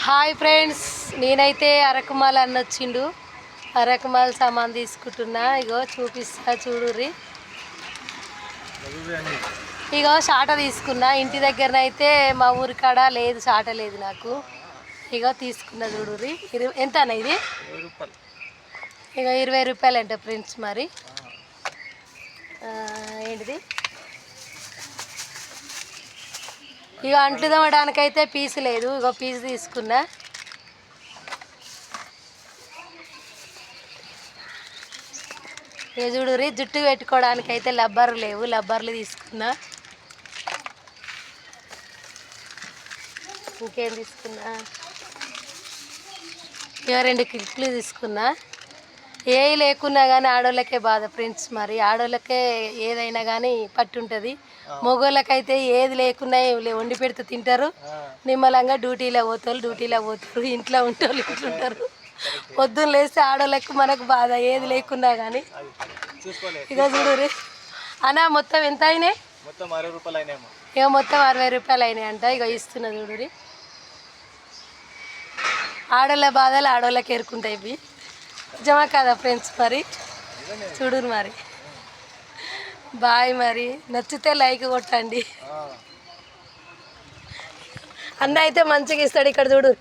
Hi friends, నేనైతే అరకుమాల్ అన్న వచ్చిండు. అరకుమాల్ సామాన్ తీసుకుంటున్నా. ఇగో చూపిస్తా చూడుర్రి. ఇగో షాట తీసుకున్నా. ఇంటి దగ్గరనైతే మా ఊరి కాడ లేదు, షాట లేదు నాకు. ఇగో తీసుకున్నా చూడుర్రి. ఎంత అన్న ఇది? ఇగో 20 రూపాయలు అంట ఫ్రెండ్స్. మరి ఏంటిది? ఇక అంట్లు తోమడానికైతే పీసు లేదు. ఇగో పీసు తీసుకున్నా. ఇక చూడుర్రి, జుట్టు పెట్టుకోవడానికి అయితే లబ్బర్లు లేవు, లబ్బర్లు తీసుకున్నా. ఇంకేం తీసుకున్నా? ఇక 2 క్లిప్లు తీసుకున్నా. ఏవి లేకున్నా కానీ ఆడోళ్ళకే బాధ ఫ్రెండ్స్. మరి ఆడోళ్ళకే ఏదైనా కానీ పట్టు ఉంటుంది. మగోళ్ళకైతే ఏది లేకున్నా వండి పెడితే తింటారు. నిమ్మలంగా డ్యూటీలో పోతారు, ఇంట్లో ఉంటారు, ఇంట్లుంటారు. పొద్దున్న లేస్తే ఆడోళ్ళకి మనకు బాధ, ఏది లేకున్నా కానీ. ఇక చూడుర్రి అన్న, మొత్తం ఎంత అయినాయి? మొత్తం 60 రూపాయలు అయినాయి. ఇక మొత్తం 60 రూపాయలు అయినాయి అంట. ఇక ఇస్తున్నా చూడుర్రి. ఆడోళ్ళ బాధలు ఆడోళ్ళకి ఎరుకుంటాయి ఇవి, జమ కదా ఫ్రెండ్స్. మరి చూడురు. మరి బాయ్. మరి నచ్చితే లైక్ కొట్టండి. అన్న అయితే మంచిగా ఇస్తాడు. ఇక్కడ చూడు.